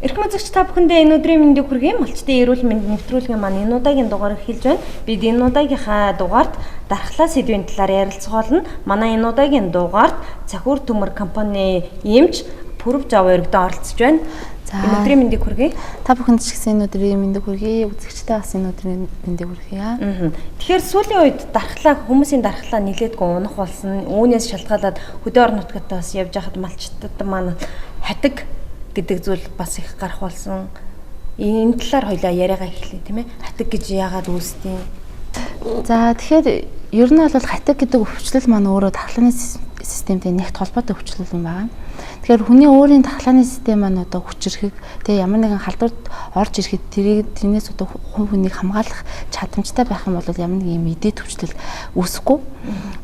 Эрхэм үзэгч та бүхэндээ энэ өдрийн мэндийг хүргэе. Малчтын эрүүл мэнд нэвтрүүлгийн маань энэ удаагийн дугаар эхэлж байна. Бид энэ удаагийнхаа дугаард дархлаа сэдвийн талаар ярилцгаална. Манай энэ удаагийн дугаард Цахиур төмөр компани эмч Пүрэв Жав өргөдөө оролцож байна. Энэ өдрийн мэндийг хүргэе. Та бүхэнд ч гэсэн энэ өдрийн мэндийг хүргэе. Үзэгчтэй бас энэ өдрийн мэндийг хүргэе. Тэгэхээр сүүлийн үед дархлаа хүмүүсийн дархлаа нилээдгүй унах болсон. Үүнээс шалтгаалаад хөдөө орон нутгатаа бас явж байхад малчтад маань хатаг гэдэг зүйл бас их гарах болсон. Энэ талаар хоёлаа яриагаа эхлэе тийм ээ. Хатаг гэж яагаад үүсдэг? За тэгэхээр ер нь бол хатаг гэдэг өвчлөл маань өөрөө дархлааны системтэй нэгт холбоотой өвчлөл юм байна. Тэгэхээр хүний өөрийн дархлааны систем маань одоо хүчрэхэг тэгээ ямар нэгэн халдварт орж ирэхэд тэрнээс одоо хүнийг хамгаалах чадамжтай байх юм бол ямар нэг юм эдийн төвчлөл үүсэхгүй.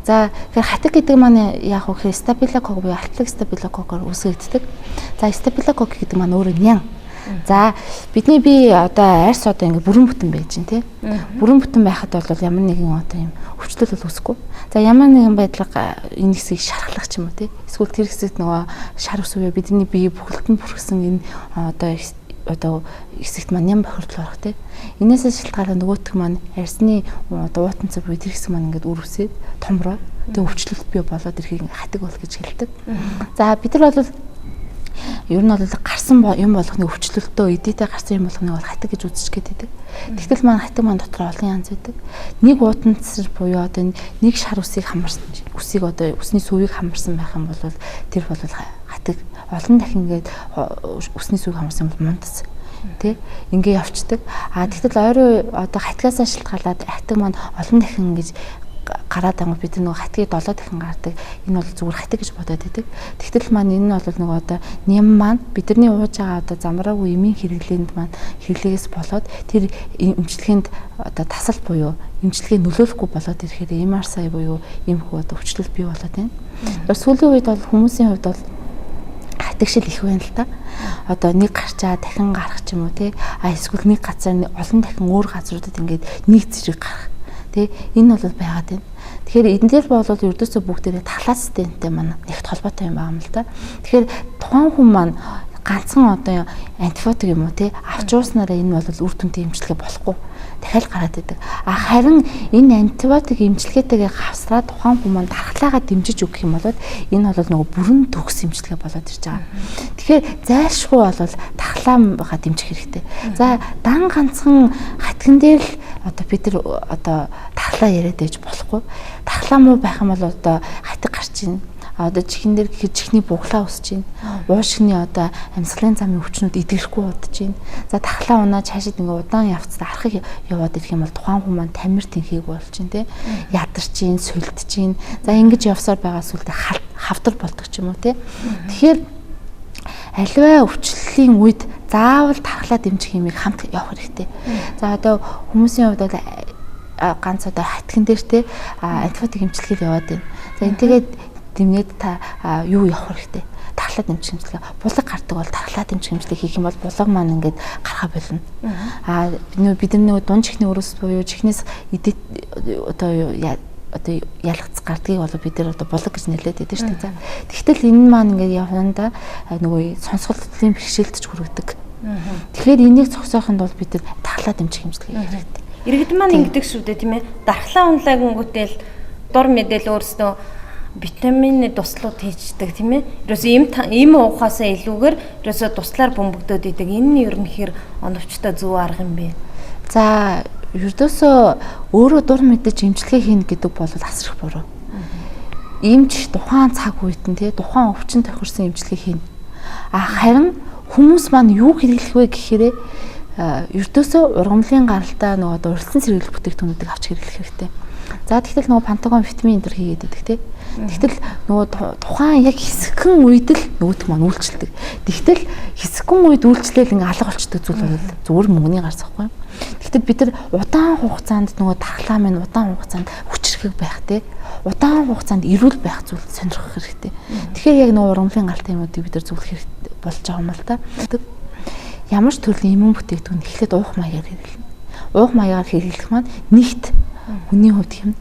За тэгэхээр хатаг гэдэг маань яг хөө стафилококк буюу альтлэг стафилококкоор үүсгэгддэг. За стафилококк гэдэг маань өөрөө нян. За бидний бие одоо арьс одоо ингэ бүрэн бүтэн байж гин тий. Бүрэн бүтэн байхад бол ямар нэгэн одоо юм өвчлөл бол үүсэхгүй. За ямар нэгэн байдлаар энэ хэсгийг шархлах ч юм уу тий. Эсвэл тэр хэсэгт нөгөө шар ус уу бидний бие бүхэлдэн бүрхсэн энэ одоо хэсэгт маань ням бохирдол орох тий. Энээсээ шалтгаалаад нөгөөх маань арьсны одоо уутанцаа буюу тэр хэсэг маань ингээд үрвсээд томроо. Тэгээ өвчлөлт бий болоод ирэхийг хатаг бол гэж хэлдэг. За бид нар бол ер нь бол гарсан юм болгоны өвчлөлтөө эдээтэй гарсан юм болгоныг бол хатаг гэж үзэж гэдэг. Тэгтэл маань хатаг маань дотор олон янз байдаг. Нэг уутанцэр буюу одоо нэг шар усыг хамарсан үсийг одоо усны сүвийг хамарсан байх юм бол тэр бол хатаг. Олон дахин ингээд усны сүвийг хамарсан бол мундац. Тэ ингээ явцдаг. Тэгтэл ойрын одоо хатгаас шалтгаалаад хатаг маань олон дахин ингэж гараад байгаа бид нөгөө хатгийг 7 дахин гардаг. Энэ бол зүгээр хатаг гэж бодоод байдаг. Тэгтэл маань энэ нь бол нөгөө одоо ням маань бидний ууж байгаа одоо замраагүй эмийн хэрэглээнд маань хэрэглээс болоод тэр эмчилгээнд одоо тасал буюу эмчилгээ нөлөөлөхгүй болоод ирэхээр MRSA буюу иймэрхүү одоо өвчлөл бий болоод байна. Сүүлийн үед бол хүмүүсийн хувьд бол хатагшил их байна л та. Одоо нэг гарчаа дахин гарах ч юм уу тий. Эсвэл нэг газар олон дахин өөр газруудад ингээд нэг зэрэг гарах. Тэ энэ бол байгаад байна. Тэгэхээр энэ дээр бол ердөөсөө бүгдээрээ дархлаа системтэй маань нэгт холбоотой юм байна л да. Тэгэхээр тухайн хүн маань ганцхан одоо антибиотик юм уу те авч ууснараа энэ бол үр дүнтэй эмчилгээ болохгүй дахиад гараад идэг. Харин энэ антибиотик эмчилгээтэйгээ хавсраад тухайн хүн маань дархлаагаа дэмжиж өгөх юм бол энэ бол нөгөө бүрэн төгс эмчилгээ болоод ирж байгаа. Тэгэхээр зайлшгүй бол дархлаагаа дэмжих хэрэгтэй. За дан ганцхан хатган дээр л одоо бид нар одоо дархлаа яриад байж болохгүй. Дархлаа муу байх юм бол одоо хатаг гарч ийн. Одоо чихэн дээр чихний буглаа өсөж байна. Уушгины одоо амьсгалын замын өвчнүүд идэгрэхгүй удаж байна. За дархлаа унаа цаашид ингээ удаан явцдаа арахыг яваад ирэх юм бол тухайн хүн маань тамир тэнхийг болж байна те. Ядарч байна, сүлдэж байна. За ингэж явсаар байгаа сүлдээ хавдар болдог ч юм уу те. Тэгэхээр аливаа өвчлөлийн үед заавал дархлаа дэмжих юмыг хамт явах хэрэгтэй. За одоо хүмүүсийн хувьд ганц одоо хатган дээр те антибиотик эмчилгээ яваад байна. За энэ тэгээд дэмнээд та юу явах хэрэгтэй? Дархлаа дэмжих эмчилгээ. Булаг гардаг бол дархлаа дэмжих эмчилгээ хийх юм бол булаг маань ингээд гарахаа болно. Бид нар дунд чихний өрөөс буюу чихнээс идэ одоо ялгц гардгийг бол бид нар одоо булаг гэж нэрлэдэг шүү дээ. За тэгтэл энэ маань ингээд явандаа нөгөө сонсголтын бэрхшээлтж хүргэдэг. Тэгэхээр энийг зогсоохонд бол бид нар дархлаа дэмжих эмчилгээ хийх хэрэгтэй. Иргэд маань ингэдэг шүү дээ тийм ээ. Дархлаа унлаагангүүтэл дор мэдээлэл өөрсдөө витамины туслууд хийждэг тийм ээ. Ерөөсөө им уухаасаа илүүгээр ерөөсөө туслаар бөмбөгдөөд идэг. Энэ нь ер нь хэр оновчтой зөв арга юм бэ? За ердөөсөө өөрөө дур мэдэж эмчилгээ хийнэ гэдэг бол асрах буруу. Эмч тухайн цаг үед нь тий тухайн өвчин тохирсон эмчилгээ хийнэ. Харин хүмүүс маань юу хэрэглэх вэ гэхээр ердөөсөө ургамлын гаралтай нөгөө урьдчилан сэргийлэх бүтээгдэхүүнүүдийг авч хэрэглэх хэрэгтэй. За тэгтэл нөгөө пантагон витамин энэ төр хийгээд байдаг тий. Тэгтэл нөгөө тухайн яг хэсэгхэн үед л нөгөөт маань үйлчлдэг. Тэгтэл хэсэгхэн үед үйлчлээл ингээ алга болчдөг зүйл бол зүгээр мөнгөний гарц байхгүй. Тэгтэл бид нар удаан хугацаанд нөгөө дархлаа минь удаан хугацаанд хүчрэхэг байх тий. Удаан хугацаанд эрүүл байх зүйл сонирхох хэрэгтэй. Тэгэхээр яг нөгөө ургамлын гаралтай юмуудыг бид нар зөвлөх хэрэгтэй болж байгаа юм л да. Ямар ч төрлийн иммун бүтээгдэхүүн эхлээд уух маягаар хэрэглэнэ. Уух маягаар хэрэглэх маань нэгт хүний хувьд хэмд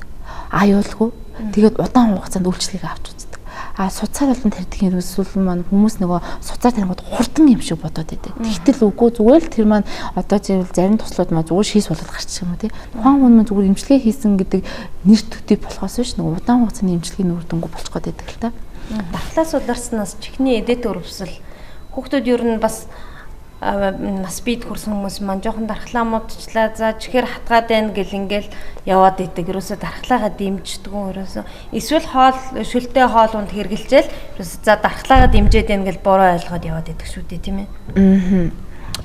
аюулгүй тэгээд удаан хугацаанд үйлчлэгийг авч үздэг. Суцаар болон тарьдгийн ерөөсөл маань хүмүүс нөгөө суцаар тарингууд хурдан юм шиг бодоод байдаг. Тэгтэл үгүй зүгээр л тэр маань одоо жишээл зарим туслууд маань зүгээр шийс болоод гарчих юм уу тий. Тухайн хүн маань зүгээр имчилгээ хийсэн гэдэг нэр төдий болохоос биш нөгөө удаан хугацааны имчилгээний үр дүнгүй болчих гээд байдаг л та. Дархлаас ударснаас чихний эдэт өрөвсөл хүүхдүүд ер нь бас нас бид хүрсэн хүмүүс маань жоохон дархлаа модчлаа за чихэр хатгаад байна гэл ингээл яваад идэг. Ерөөсө дархлаагаа дэмждэггүй ерөөсө эсвэл хоол шүлтэй хоол унд хэргэлжээл ерөөсө за дархлаагаа дэмжээд байна гэл буруу ойлгоод яваад идэг шүү дээ тийм ээ.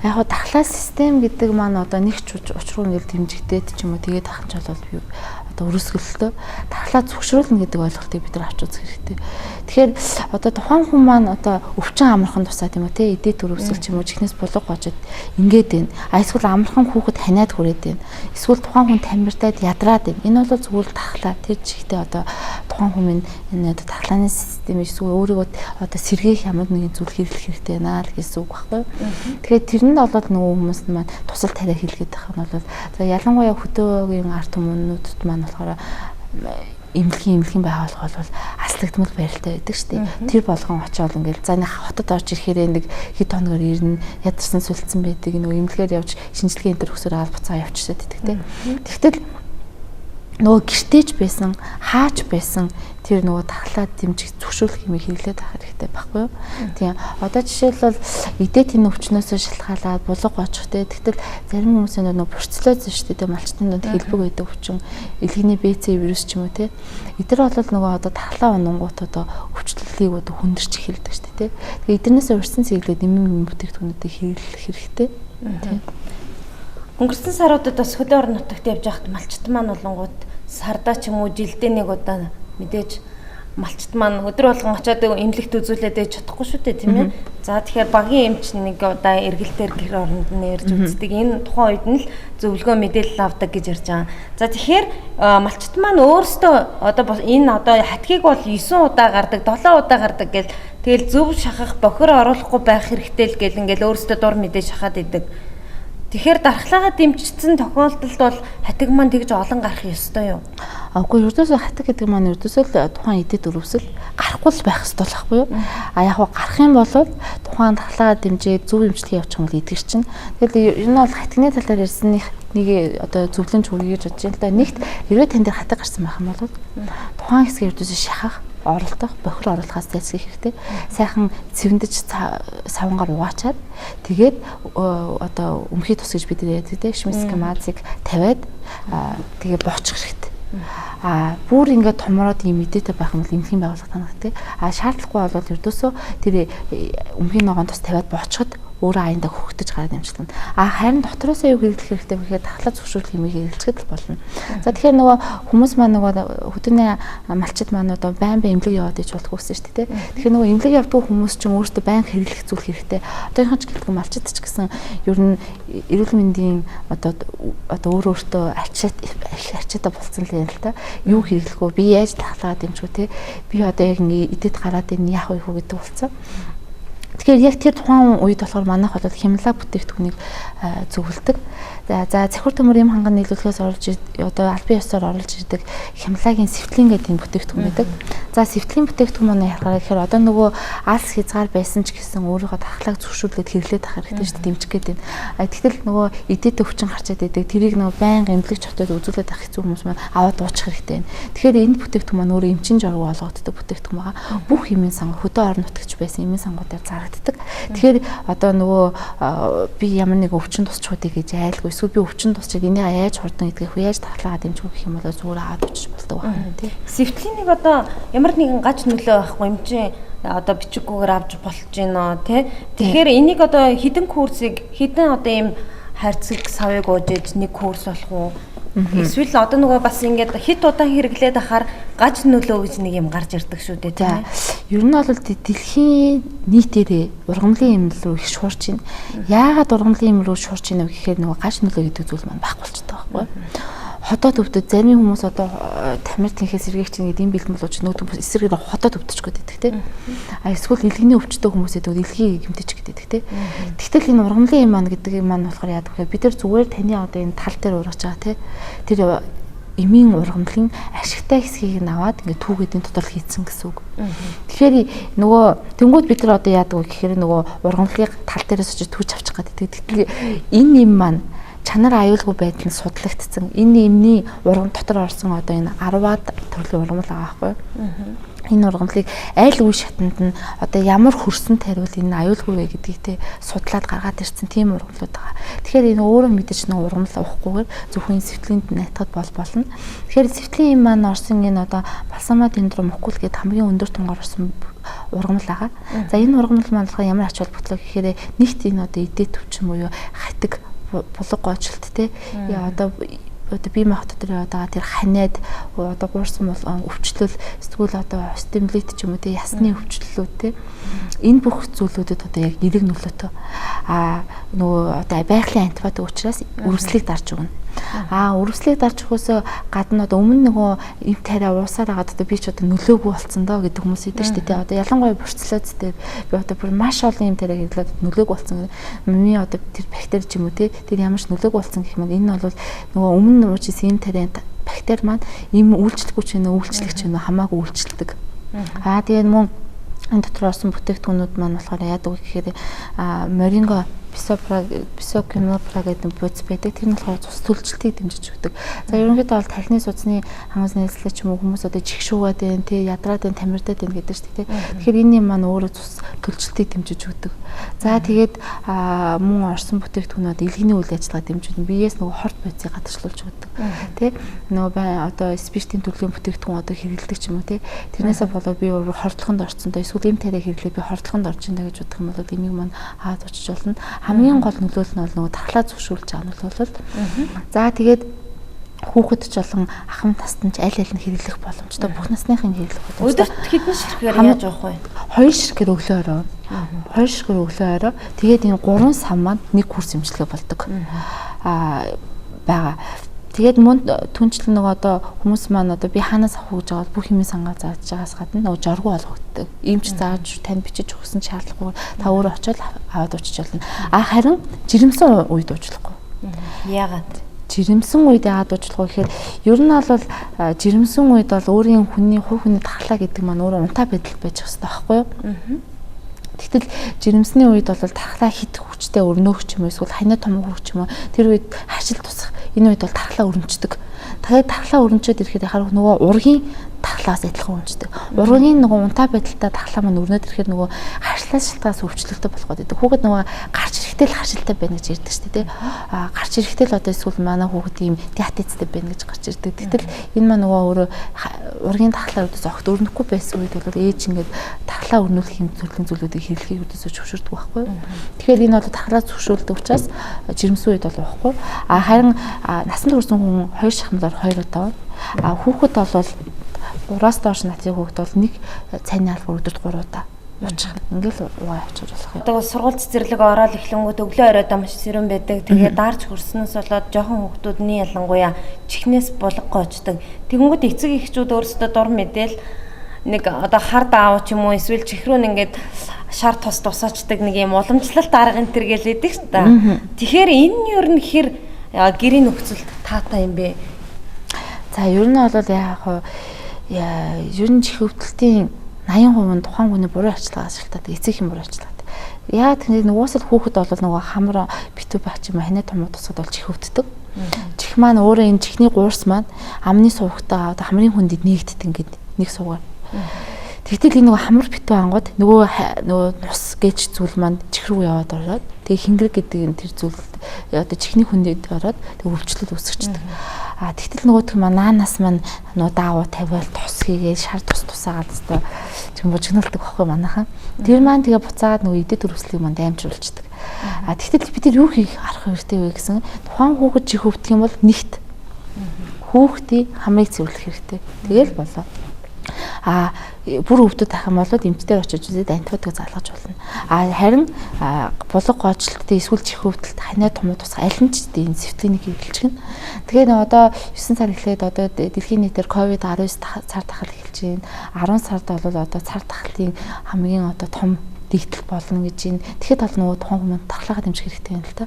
Яг хоо дархлаа систем гэдэг маань одоо нэг ч учруу ингээл дэмжигдээд ч юм уу тэгээд ахын ч бол би одоо өрөсгөлтөө дархлаа зөвшөөрүүлнэ гэдэг ойлголтыг бид нар авч үзэх хэрэгтэй. Тэгэхээр одоо тухайн хүн маань одоо өвчин амархан тусаа тийм үү те эдэт өрөвсөл ч юм уу чихнээс булга гожод ингээд байна. Эсвэл амархан хүүхэд ханиад хүрээд байна. Эсвэл тухайн хүн тамиртаад ядраад байна. Энэ бол зүгээр дархлаа тэр чихтэй одоо тухайн хүн энэ одоо дархлааны систем эсвэл өөрийгөө одоо сэргээх ямар нэгэн зүйл хэрэглэх хэрэгтэй байна л гэсэн үг байхгүй юу. Тэгэхээр тэрэнд бол нөгөө хүмүүс маань тусал тариа хийлгээд байх нь бол за ялангуяа хөдөөгийн ард түмнүүдэд маань болохоор эмнэлгийн байгууллага бол аслагдмал байралтай байдаг шүү дээ. Тэр болгон очиод ингээл за нэг хотод орж ирэхээр нэг хэд хоногор ирнэ ядарсан сүлдсэн байдаг нөгөө эмнэлгээр явж шинжилгээ энэ төр өсөөр албацаа явчихсаад байдаг те. Тэгтэл нөгөө гэртеж байсан хаач байсан тэр нөгөө дархлаа дэмжих зөвшөөрлөх юм хэрэглээд авах хэрэгтэй байхгүй юу. Тийм. Одоо жишээлбэл эдэт энэ өвчнөөс шалтгаалаад булга гоочих те. Тэгтэл зарим хүмүүс нөгөө бурцлооз шүү дээ. Малчтын донд хэлбэг байдаг өвчин, элгэний БЦ вирус ч юм уу те. Эдгээр бол нөгөө одоо дархлаа унангууд одоо өвчлөлийг одоо хүндэрч эхэлдэг шүү дээ те. Тэгээ эдгээрнээс урьдсан цэглээд нэмэн бүтээгдэхүүнүүдийг хэрэглэх хэрэгтэй. Тийм. Өнгөрсөн саруудад бас хөдөө орон нутагт явж байхад малчт маань болонгууд сардаа ч юм уу жилдээ нэг удаа мэдээж малчт маань өдөр болгон очиад эмнэлэгт үзүүлээд байж чадахгүй шүү дээ тийм ээ. За тэгэхээр багийн эмч нэг удаа эргэлтээр гэр оронд нэрж үздэг. Энэ тухайн үед нь л зөвлөгөө мэдээлэл авдаг гэж ярьж байгаа. За тэгэхээр малчт маань өөрөөсөө одоо энэ одоо хатгийг бол 9 удаа гардаг, 7 удаа гардаг гэл тэгэл зөв шахах бохир оруулахгүй байх хэрэгтэй л гэл ингээл өөрөөсөө дур мэдээ шахаад идэг. Тэгэхээр дархлаагаа дэмжигдсэн тохиолдолд бол хатиг маань тэгж олон гарах ёстой юу? Үгүй ердөөсөө хатиг гэдэг маань ердөөсөө л тухайн эдэт өрөвсөл гарахгүй л байх ёстой байхгүй юу? Яг нь гарах юм бол тухайн дархлаагаа дэмжиж зөв эмчилгээ явуучих юм бол эдгэр чинь. Тэгэл энэ бол хатигны талаар ярьсан нэг одоо зөвлөмж хүргэж бодож байна л да. Нэгт хэрвээ тань дээр хатиг гарсан байх юм бол тухайн хэсгийг ердөөсөө шахах оролдох, бохир оруулахаас зайлсхийх хэрэгтэй. Сайхан цэвэндэж савнгаар угаачаад тэгээд одоо өмхий тус гэж бид ярьдаг тийм шмиск мазыг тавиад тэгээд боочих хэрэгтэй. Бүр ингээд томроод юм мэдээтэй байх юм бол эмнэлгийн байгууллага танах тийм. Шаардлагагүй бол ердөөсөө тэр өмхийн ногоон тус тавиад боочход өөрөө аяндаа хөвгтөж гараад амжилтанд. Харин дотроосоо юу хэрэглэх хэрэгтэй вэ гэхээр дархлаа зөвшөөрлөх юм хэрэглэхэд л болно. За тэгэхээр нөгөө хүмүүс маань нөгөө хөдөөний малчид маань одоо байн эмнэлэг яваад иж болох үсэн шүү дээ. Тэгэхээр нөгөө эмнэлэг явдаг хүмүүс чинь өөрсдөө байн хэрэглэх зүйл хэрэгтэй. Одоогийн ч гэдэг малчид ч гэсэн ер нь эрүүл мэндийн одоо өөртөө ачаатаа болцсон л юм л та. Юу хэрэглэх вэ? Би яаж дархлаагаа дэмжих вэ? Би одоо яг идэт гараад энэ яах вэ гэдэг болцсон. Тэгэхээр яг тэр тухайн үед болохоор манайх бол хямлаа бүтээгдэхүүнийг зөвлөдөг. За цахир төмөр юм ханган нийлүүлэхээс орж одоо албан ёсоор оруулж ирдэг хямлагийн сэвтлийн гэдэг энэ бүтээгдэхүүн байдаг. За сэвтлийн бүтээгдэхүүн маань яхаа гэхээр одоо нөгөө алс хязгаар байсан ч гэсэн өөрийнхөө дархлааг зөвшөөрлөд хэрэглээд авах хэрэгтэй шүү дээ дэмжих гэдэг. Тэгтэл нөгөө эдэт өвчин гарчаад байдаг. Тэрийг нөгөө байнга эмнэлэг чотод үзүүлээд авах хэцүү хүмүүс маань аваад дуучих хэрэгтэй. Тэгэхээр энэ бүтээгдэхүүн маань өөрөө эмчин жоргоо олгогддог бүтээгдэхүүн байгаа. Бүх эмийн сан хөдөө орон нутагч байсан эмийн сангуудаар зарагддаг. Тэгэхээр одоо нөгөө би ямар нэг өвчин тусчхуудыг гэж айлгүй эсвэл би өвчин тусчиг энийг яаж хурдан идэх вэ? Яаж дархлаагаа дэмжих гэх юм бол зүгээр аваад өчж болдог байна тийм. Сэвтлийн нэг одоо ямар нэгэн гач нөлөө байхгүй юм чи одоо бичиггүйгээр авч болж гинөө тий. Тэгэхээр энийг одоо хідэн курсыг хідэн одоо ийм хайрцаг савыг уужиж нэг курс болох уу? Эсвэл одоо нөгөө бас ингээд хит удаан хэрэглээд ахаар гаж нөлөө гэж нэг юм гарч ирдэг шүү дээ тийм ээ. Ер нь бол дэлхийн нийтээрээ ургамлын эмнэл рүү их шуурч байна. Яагаад ургамлын эмнэл рүү шуурч байна вэ гэхээр нөгөө гаж нөлөө гэдэг зүйл маань байхгүй болчихдог байхгүй. Хотод өвдөд зарим хүмүүс одоо тамир тэнхээс сэргээх чинь гэдэг юм бэлэн болооч нөөд хүмүүс эсрэгээр хотод өвдөж гэдэг тийм. Эсвэл илгэний өвчтөй хүмүүсээ тэгвэл илгийг гэмтэж гэдэг тийм. Тэгтэл энэ ургамлын эм маань гэдэг юм маань болохоор яадаг вэ? Бид нар зүгээр таны одоо энэ тал дээр ургаж байгаа тийм. Тэр эмийн ургамлын ашигтай хэсгийг нь аваад ингээд түүгээдийн дотор хийцэн гэсэн үг. Тэгэхээр нөгөө тэнгууд бид нар одоо яадаг вэ гэхээр нөгөө ургамлыг тал дээрээс очиж түүж авчих гэдэг. Тэгэхээр энэ юм маань чанар аюулгүй байдал нь судлагдсан. Энэ эмний ургам дотор орсон одоо энэ 10-аад төрлийн ургамал байгаа байхгүй юу? Энэ ургамлыг аль үе шатанд нь одоо ямар хөрсөн тариул энэ аюулгүй вэ гэдгийг судлаад гаргаад ирсэн тийм ургамлууд байгаа. Тэгэхээр энэ өөрөө мэдээж нэг ургамал уухгүйгээр зөвхөн сэвтлийн найтахад болно. Тэгэхээр сэвтлийн юм маань орсон энэ одоо балсама дендро мокул гэдэг хамгийн өндөр тунгаар орсон ургамал байгаа. За энэ ургамал маань ямар ач холбогдол гэхээр нэгт энэ одоо эдээ төвчин буюу хатаг булга гоочлт одоо бие махбод дотор одоо тэр ханиад одоо гуурсан өвчлөл эсвэл одоо стимулит ч юм уу ясны өвчлөлүүд энэ бүх зүйлүүдэд одоо яг нэрэг нөлөөтэй нөгөө одоо байгалийн антибиотик учраас үрслийг дарж өгнө. Үрслийг дарж өгөхөөс гадна одоо өмнө нөгөө эв тариа уусаар агаад одоо би ч одоо нөлөөгүй болсон доо гэдэг хүмүүс идэв шүү дээ. Одоо ялангуяа бурцлооц дээр би одоо бүр маш олон эв тариа хэрэглээд нөлөөгүй болсон. Миний одоо тэр бактери ч юм уу тэр ямар ч нөлөөгүй болсон гэх юм энэ бол нөгөө өмнө уужсэн эв тариа бактери маань им үйлчлэггүй ч нэ үйлчлэгч нэ хамаагүй үйлчлдэг. Тэгээд мөн энэ дотор орсон бүтээгдэхүүнүүд маань болохоор яадаг вэ гэхээр моринго бисокимопра гэдэг бодис байдаг. Тэр нь болохоор цус төлжилтийг дэмжиж өгдөг. За ерөнхийдөө бол тархины судасны хангас нийслэл ч юм уу хүмүүс одоо чихшүүгээд байна, ядраад байна, тамирдаад байна гэдэг чинь тийм. Тэгэхээр энэ юм маань өөрөө цус төлжилтийг дэмжиж өгдөг. За тэгээд мөн орсон бүтээгдэхүүнүүд илгэний үйл ажиллагаа дэмжиж биеэс нөгөө хорт бодисыг гадагшлуулж өгдөг. Тэ нөгөө одоо спиртийн төрлийн бүтээгдэхүүн одоо хэрэглэдэг ч юм уу тий. Тэрнээсээ болоод би хордлогонд орцсондоо эсвэл эм тариа хэрэглээ би хордлогонд орж ин даа гэж бодох юм бол энийг маань хаад очиж болно. Хамгийн гол нөлөөлөл нь бол нөгөө тархлаа зөвшөөрүүлж байгаа нөлөөлөл. За тэгээд хүүхэд ч болон ахмад настан ч аль аль нь хэрэглэх боломжтой бүх насныхын хэрэглэх боломжтой. Өдөрт хэдэн ширхгээр яаж явах вэ? 2 ширхгээр өглөө орой. 2 ширхгээр өглөө орой. Тэгээд энэ 3 сав маань нэг курс эмчилгээ болдог. Бага. Тэгээд мөн түнчлэн нөгөө одоо хүмүүс маань одоо би хаанаас авах гэж байгаа бүх юмээ сангаа зааж байгаас гадна нөгөө жоргуу болгогддог. Иймч зааж тань бичиж өгсөн шаардлагагүй та өөрөө очиод аваад уучих болно. Харин жирэмсэн үед уучлахгүй. Яагаад? Жирэмсэн үед яагаад уучлахгүй гэхээр ер нь бол жирэмсэн үед бол өөрийн хүний хувь хүний тархлаа гэдэг маань өөрөө унтаа байдал байж хэвээр байхгүй юу? Тэгтэл жирэмсний үед бол тархлаа хит хүчтэй өрнөөх ч юм уу эсвэл ханиа том хөвч юм уу тэр үед хашил тусах энэ үед бол тархлаа өрнөждөг. Тэгээд тархлаа өрнөчөөд ирэхэд яхаар нөгөө ургийн тархлаас адилхан үнждэг. Ургийн нөгөө унтаа байдалтай тархлаа маань өрнөд ирэхэд нөгөө харшлаас шалтгаалж өвчлөлтөй болох гэдэг. Хүүхэд нөгөө гарч ирэхдээ л харшилтай байна гэж ярьдаг шүү дээ. Гарч ирэхдээ л одоо эсвэл манай хүүхэд ийм диатецтэй байна гэж гарч ирдэг. Тэгтэл энэ маань нөгөө өөрөө ургийн тархлаа өдөөс огт өрнөхгүй байсан үед бол ээж ингээд тархлаа өрнүүлэх юм төрлийн зүйлүүдийг хэрэглэхийг өдөөсөө зөвшөөрдөг байхгүй юу? Тэгэхээр энэ бол тархлаа зөвшөөрөлдөг учраас жирэмсэн үед бол уухгүй. Харин насанд хүрсэн хүн 2 шахмалаар 2 удаа. Хүүхэд бол 3-аас доош насны хүүхэд бол нэг цайны албар өдөрт 3 удаа уучих. Ингээл уугаа авчиж болох юм. Одоо сургууль цэцэрлэг ороод эхлэнгүүт өглөө оройдоо маш сэрүүн байдаг. Тэгээд даарч хөрснөөс болоод жоохон хүүхдүүдний ялангуяа чихнээс булга гоочдаг. Тэгэнгүүт эцэг эхчүүд өөрсдөө дур мэдээл нэг одоо хар даав ч юм уу эсвэл чих рүү ингээд шар тусаачдаг нэг юм уламжлалт арга энэ төр гээл идэг шүү дээ. Тэгэхээр энэ юу н хэр гэрийн нөхцөлд таатай юм бэ? За ер нь бол яг ер нь чих өвдөлтийн 80% нь тухайн хүний буруу арчилгаас шалтгаалдаг, эцэгхийн буруу арчилгаатай. Яа тэгэхээр уусал хүүхэд бол нөгөө хамар битүү бач юм ханаа том тусаад бол чих өвддөг. Чих маань өөрөө энэ чихний гуурс маань амны сувгтаа одоо хамрын хүндэд нэгддэг ингээд нэг сувгаар. Тэгтэл энэ нөгөө хамар битүү ангууд нөгөө нус гэж зүйл маань чих рүү яваад ороод тэгээ хингэр гэдэг энэ тэр зүйл одоо чихний хүндэд ороод тэгээ өвчлөл үүсгэждэг. Тэгтэл нөгөөх маань наанаас маань нөгөө даавуу тавиал тус хийгээ шар тусаагаад өстой чим бужигналдаг байхгүй манайхан. Тэр маань тэгээ буцаагаад нөгөө идэд төрөслийг маань даймжруулчихдаг. Тэгтэл бид нар юу хийх арга хэрэгтэй вэ гэсэн тухайн хүүхэд чих өвдөх юм бол нэгт хүүхдийн хамрыг цэвэрлэх хэрэгтэй. Тэгээл болоо. Бүр өвдөд тах юм бол эмчтэр очиж үзээд антибиотик залгаж болно. Харин булга гоочлолттой эсвэл чих өвдөлт ханаа том тус аль нь ч энэ сэвтлийн хэрэгжилж гин. Тэгээд одоо 9 сар эхлээд одоо дэлхийн нийтээр COVID-19 цар тахал эхэлж байна. 10 сард бол одоо цар тахлын хамгийн одоо том нэгдэл болно гэж юм. Тэгэхэд бол нөгөө тухайн хүмүүст тархлагаа дэмжих хэрэгтэй юм л та.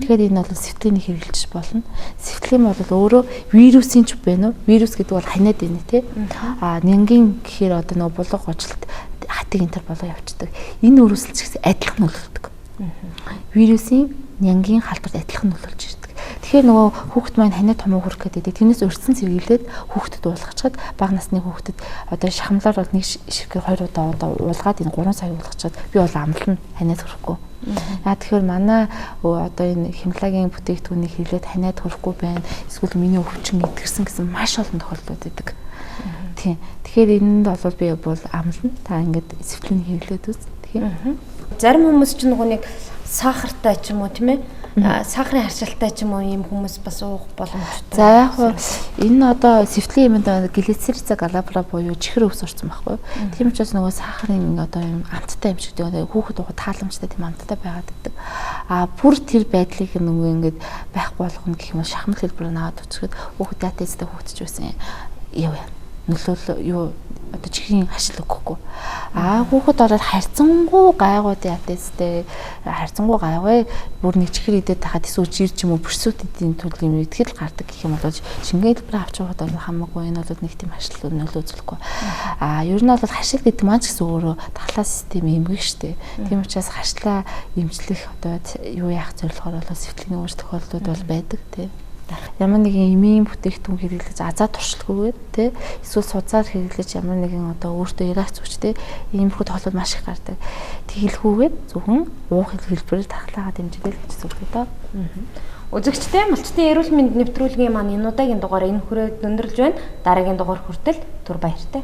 Тэгэхээр энэ бол сэвтлийн хэрэгжилж болно. Сэвтлийн бол өөрөө вирусын ч байна уу? Вирус гэдэг бол ханиад байна тий. Нянгийн гэхээр одоо нөгөө булга гочлолт хатыг энтер болоо явцдаг. Энэ өрөөсөлч гэсэн адилхан нөлөөлдөг. Вирусын нянгийн халдварт адилхан нөлөөлж ирдэг. Тэгэхээр нөгөө хүүхэд маань ханиад томоо хүрэх гэдэг. Тэрнээс урьдсан сэргийлээд хүүхдэд уулгачаад бага насны хүүхдэд одоо шахамлаар бол нэг ширхэг 2 удаа уулгаад энэ 3 сая уулгачаад би бол амлна ханиад хүрэхгүй. Тэгэхээр манай одоо энэ химлагийн бүтээгдэхүүнийг хийлээд ханиад хүрэхгүй байна. Эсвэл миний өвчин идгэрсэн гэсэн маш олон тохиолдлууд байдаг. Тийм. Тэгэхээр энэнд бол би бол амлна. Та ингээд сэвтлийн хэрэглээд үз. Тийм. Зарим хүмүүс ч нөгөө нэг сахартай ч юм уу тийм ээ. Сахарын харшилтай ч юм уу ийм хүмүүс бас уух боломжтой. За яг энэ одоо сэвтлийн юмд глицериза галабра буюу чихэр өвс орсон байхгүй. Тийм учраас нөгөө сахарын одоо юм амттай юм шиг тэгээ хүүхэд уух тааламжтай тийм амттай байгаад байдаг. Бүр тэр байдлыг нөгөө ингээд байхгүй болгоно гэх юм шахмал хэлбэрээр наваад үчихэд хүүхэд диатезтэй хүүхдч байсан юу нөлөөлөл юу одоо чихрийн хашил өгөхгүй. Хүүхэд ороод харьцангуй гайгүй диатезтэй харьцангуй гайгүй бүр нэг чихэр идээд тахад эсвэл жир ч юм уу бүрсүүд эдийн тул юм итгэл гардаг гэх юм бол шингээ хэлбэр авч яваад хамаагүй энэ бол нэг тийм хашил нөлөөцөхгүй. Ер нь бол хашил гэдэг маань ч гэсэн өөрөө тахлаа систем эмгэг штэ. Тийм учраас хашлаа эмчлэх одоо юу яах зорилгоор бол сэвтлийн өөр тохиолдлууд бол байдаг тийм. Ямар нэгэн эмийн бүтээгдэхүүн хэрэглэж азаа туршлаггүйгээр тий эсвэл сузаар хэрэглэж ямар нэгэн одоо өөртөө ираач зүч тий иймэрхүү тохиолдол маш их гардаг. Тэгэлгүйгээр зөвхөн уух хэлбэрээр тархлагаа дэмжигээл гэж зөвлөе доо. Үзэгчтэй малчтын эрүүл мэнд нэвтрүүлгийн маань энэ удаагийн дугаар энэ хүрээд өндөрлж байна. Дараагийн дугаар хүртэл түр баяртай.